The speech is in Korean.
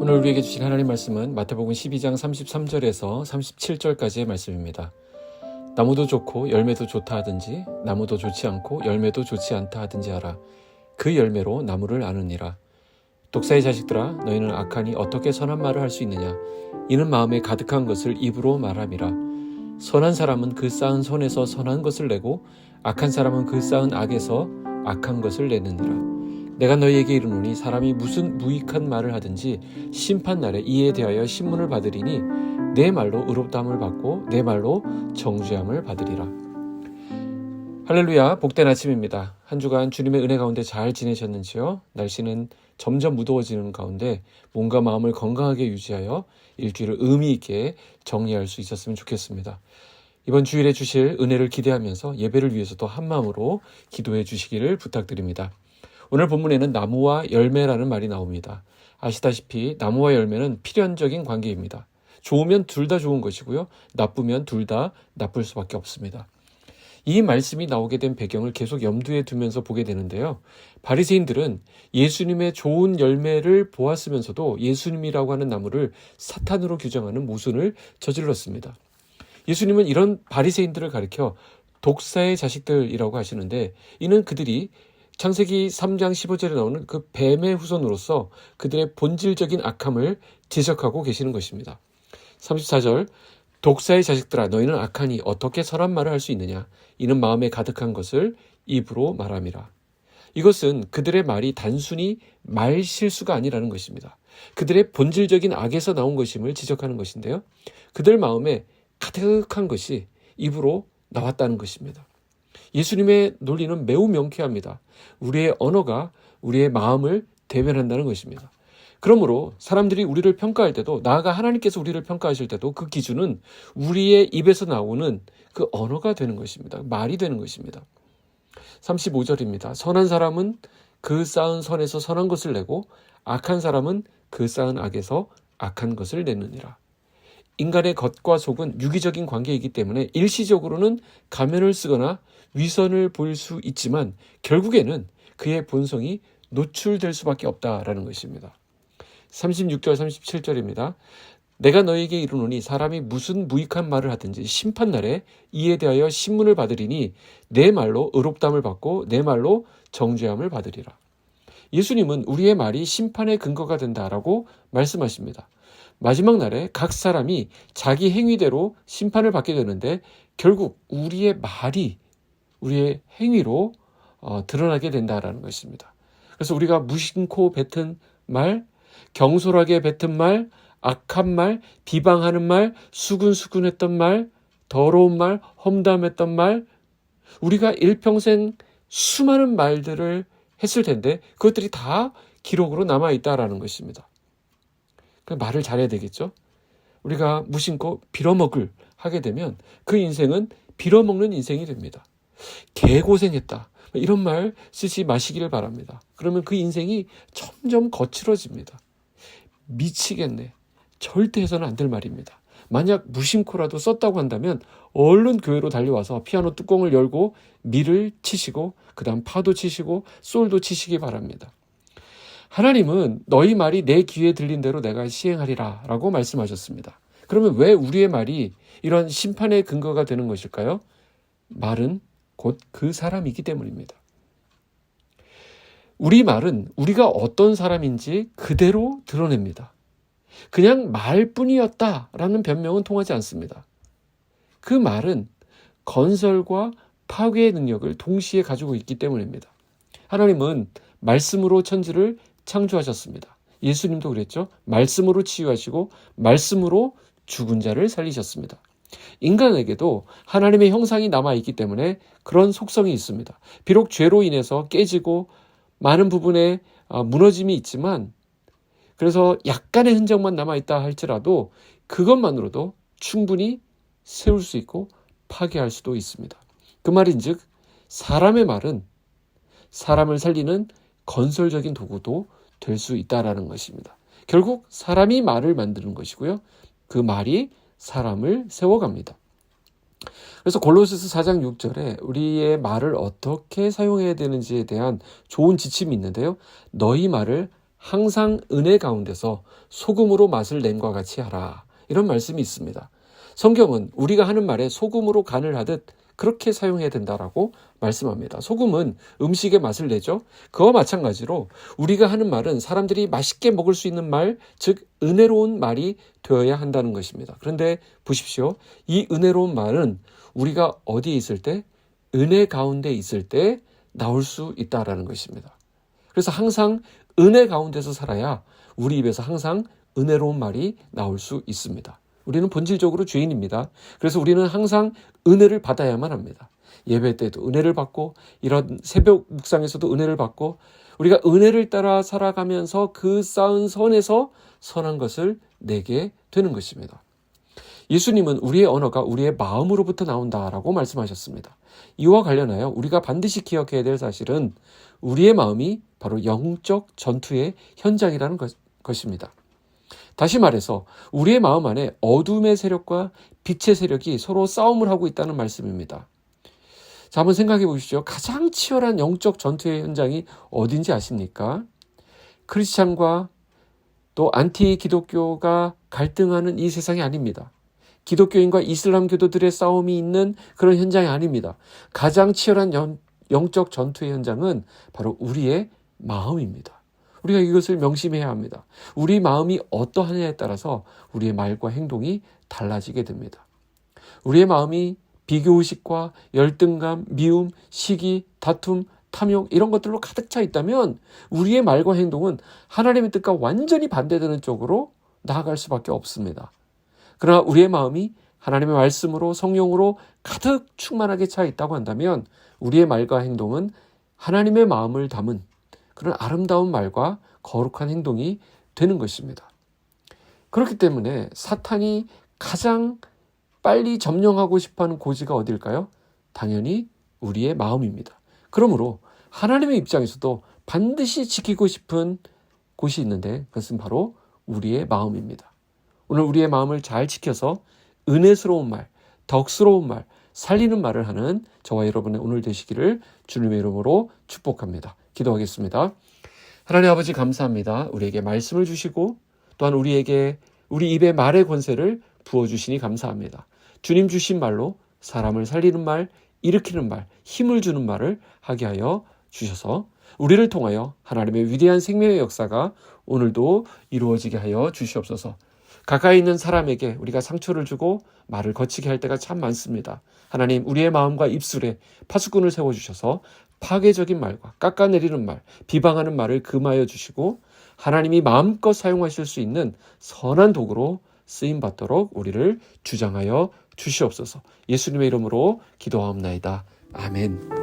오늘 우리에게 주신 하나님 말씀은 마태복음 12장 33절에서 37절까지의 말씀입니다. 나무도 좋고 열매도 좋다 하든지 나무도 좋지 않고 열매도 좋지 않다 하든지 하라. 그 열매로 나무를 아느니라. 독사의 자식들아, 너희는 악하니 어떻게 선한 말을 할 수 있느냐? 이는 마음에 가득한 것을 입으로 말함이라. 선한 사람은 그 쌓은 손에서 선한 것을 내고 악한 사람은 그 쌓은 악에서 악한 것을 내느니라. 내가 너희에게 이르노니 사람이 무슨 무익한 말을 하든지 심판날에 이에 대하여 신문을 받으리니 내 말로 의롭다함을 받고 내 말로 정죄함을 받으리라. 할렐루야, 복된 아침입니다. 한 주간 주님의 은혜 가운데 잘 지내셨는지요? 날씨는 점점 무더워지는 가운데 몸과 마음을 건강하게 유지하여 일주일을 의미 있게 정리할 수 있었으면 좋겠습니다. 이번 주일에 주실 은혜를 기대하면서 예배를 위해서도 한마음으로 기도해 주시기를 부탁드립니다. 오늘 본문에는 나무와 열매라는 말이 나옵니다. 아시다시피 나무와 열매는 필연적인 관계입니다. 좋으면 둘 다 좋은 것이고요. 나쁘면 둘 다 나쁠 수밖에 없습니다. 이 말씀이 나오게 된 배경을 계속 염두에 두면서 보게 되는데요. 바리새인들은 예수님의 좋은 열매를 보았으면서도 예수님이라고 하는 나무를 사탄으로 규정하는 모순을 저질렀습니다. 예수님은 이런 바리새인들을 가리켜 독사의 자식들이라고 하시는데, 이는 그들이 창세기 3장 15절에 나오는 그 뱀의 후손으로서 그들의 본질적인 악함을 지적하고 계시는 것입니다. 34절, 독사의 자식들아, 너희는 악하니 어떻게 선한 말을 할 수 있느냐? 이는 마음에 가득한 것을 입으로 말함이라. 이것은 그들의 말이 단순히 말 실수가 아니라는 것입니다. 그들의 본질적인 악에서 나온 것임을 지적하는 것인데요. 그들 마음에 가득한 것이 입으로 나왔다는 것입니다. 예수님의 논리는 매우 명쾌합니다. 우리의 언어가 우리의 마음을 대변한다는 것입니다. 그러므로 사람들이 우리를 평가할 때도, 나아가 하나님께서 우리를 평가하실 때도 그 기준은 우리의 입에서 나오는 그 언어가 되는 것입니다. 말이 되는 것입니다. 35절입니다. 선한 사람은 그 쌓은 선에서 선한 것을 내고 악한 사람은 그 쌓은 악에서 악한 것을 내느니라. 인간의 겉과 속은 유기적인 관계이기 때문에 일시적으로는 가면을 쓰거나 위선을 보일 수 있지만 결국에는 그의 본성이 노출될 수밖에 없다라는 것입니다. 36절 37절입니다. 내가 너에게 이르노니 사람이 무슨 무익한 말을 하든지 심판날에 이에 대하여 신문을 받으리니 내 말로 의롭다함을 받고 내 말로 정죄함을 받으리라. 예수님은 우리의 말이 심판의 근거가 된다라고 말씀하십니다. 마지막 날에 각 사람이 자기 행위대로 심판을 받게 되는데 결국 우리의 말이 우리의 행위로 드러나게 된다라는 것입니다. 그래서 우리가 무심코 뱉은 말, 경솔하게 뱉은 말, 악한 말, 비방하는 말, 수근수근했던 말, 더러운 말, 험담했던 말, 우리가 일평생 수많은 말들을 했을 텐데 그것들이 다 기록으로 남아있다라는 것입니다. 말을 잘해야 되겠죠. 우리가 무심코 빌어먹을 하게 되면 그 인생은 빌어먹는 인생이 됩니다. 개고생했다, 이런 말 쓰지 마시기를 바랍니다. 그러면 그 인생이 점점 거칠어집니다. 미치겠네, 절대 해서는 안 될 말입니다. 만약 무심코라도 썼다고 한다면 얼른 교회로 달려와서 피아노 뚜껑을 열고 미를 치시고 그 다음 파도 치시고 솔도 치시기 바랍니다. 하나님은 너희 말이 내 귀에 들린 대로 내가 시행하리라 라고 말씀하셨습니다. 그러면 왜 우리의 말이 이런 심판의 근거가 되는 것일까요? 말은 곧 그 사람이기 때문입니다. 우리 말은 우리가 어떤 사람인지 그대로 드러냅니다. 그냥 말뿐이었다라는 변명은 통하지 않습니다. 그 말은 건설과 파괴의 능력을 동시에 가지고 있기 때문입니다. 하나님은 말씀으로 천지를 창조하셨습니다. 예수님도 그랬죠. 말씀으로 치유하시고 말씀으로 죽은 자를 살리셨습니다. 인간에게도 하나님의 형상이 남아있기 때문에 그런 속성이 있습니다. 비록 죄로 인해서 깨지고 많은 부분에 무너짐이 있지만, 그래서 약간의 흔적만 남아있다 할지라도 그것만으로도 충분히 세울 수 있고 파괴할 수도 있습니다. 그 말인즉 사람의 말은 사람을 살리는 건설적인 도구도 될 수 있다라는 것입니다. 결국 사람이 말을 만드는 것이고요. 그 말이 사람을 세워갑니다. 그래서 골로새서 4장 6절에 우리의 말을 어떻게 사용해야 되는지에 대한 좋은 지침이 있는데요. 너희 말을 항상 은혜 가운데서 소금으로 맛을 낸과 같이 하라. 이런 말씀이 있습니다. 성경은 우리가 하는 말에 소금으로 간을 하듯 그렇게 사용해야 된다라고 말씀합니다. 소금은 음식의 맛을 내죠. 그와 마찬가지로 우리가 하는 말은 사람들이 맛있게 먹을 수 있는 말, 즉 은혜로운 말이 되어야 한다는 것입니다. 그런데 보십시오. 이 은혜로운 말은 우리가 어디에 있을 때? 은혜 가운데 있을 때 나올 수 있다라는 것입니다. 그래서 항상 은혜 가운데서 살아야 우리 입에서 항상 은혜로운 말이 나올 수 있습니다. 우리는 본질적으로 죄인입니다. 그래서 우리는 항상 은혜를 받아야만 합니다. 예배 때도 은혜를 받고 이런 새벽 묵상에서도 은혜를 받고 우리가 은혜를 따라 살아가면서 그 쌓은 선에서 선한 것을 내게 되는 것입니다. 예수님은 우리의 언어가 우리의 마음으로부터 나온다라고 말씀하셨습니다. 이와 관련하여 우리가 반드시 기억해야 될 사실은 우리의 마음이 바로 영적 전투의 현장이라는 것입니다. 다시 말해서 우리의 마음 안에 어둠의 세력과 빛의 세력이 서로 싸움을 하고 있다는 말씀입니다. 자, 한번 생각해 보십시오. 가장 치열한 영적 전투의 현장이 어딘지 아십니까? 크리스찬과 또 안티 기독교가 갈등하는 이 세상이 아닙니다. 기독교인과 이슬람 교도들의 싸움이 있는 그런 현장이 아닙니다. 가장 치열한 영적 전투의 현장은 바로 우리의 마음입니다. 우리가 이것을 명심해야 합니다. 우리 마음이 어떠하냐에 따라서 우리의 말과 행동이 달라지게 됩니다. 우리의 마음이 비교의식과 열등감, 미움, 시기, 다툼, 탐욕 이런 것들로 가득 차 있다면 우리의 말과 행동은 하나님의 뜻과 완전히 반대되는 쪽으로 나아갈 수밖에 없습니다. 그러나 우리의 마음이 하나님의 말씀으로 성령으로 가득 충만하게 차 있다고 한다면 우리의 말과 행동은 하나님의 마음을 담은 그런 아름다운 말과 거룩한 행동이 되는 것입니다. 그렇기 때문에 사탄이 가장 빨리 점령하고 싶어하는 고지가 어딜까요? 당연히 우리의 마음입니다. 그러므로 하나님의 입장에서도 반드시 지키고 싶은 곳이 있는데 그것은 바로 우리의 마음입니다. 오늘 우리의 마음을 잘 지켜서 은혜스러운 말, 덕스러운 말, 살리는 말을 하는 저와 여러분의 오늘 되시기를 주님의 이름으로 축복합니다. 기도하겠습니다. 하나님 아버지 감사합니다. 우리에게 말씀을 주시고 또한 우리에게 우리 입의 말의 권세를 부어주시니 감사합니다. 주님 주신 말로 사람을 살리는 말, 일으키는 말, 힘을 주는 말을 하게 하여 주셔서 우리를 통하여 하나님의 위대한 생명의 역사가 오늘도 이루어지게 하여 주시옵소서. 가까이 있는 사람에게 우리가 상처를 주고 말을 거치게 할 때가 참 많습니다. 하나님, 우리의 마음과 입술에 파수꾼을 세워주셔서 파괴적인 말과 깎아내리는 말, 비방하는 말을 금하여 주시고 하나님이 마음껏 사용하실 수 있는 선한 도구로 쓰임받도록 우리를 주장하여 주시옵소서. 예수님의 이름으로 기도하옵나이다. 아멘.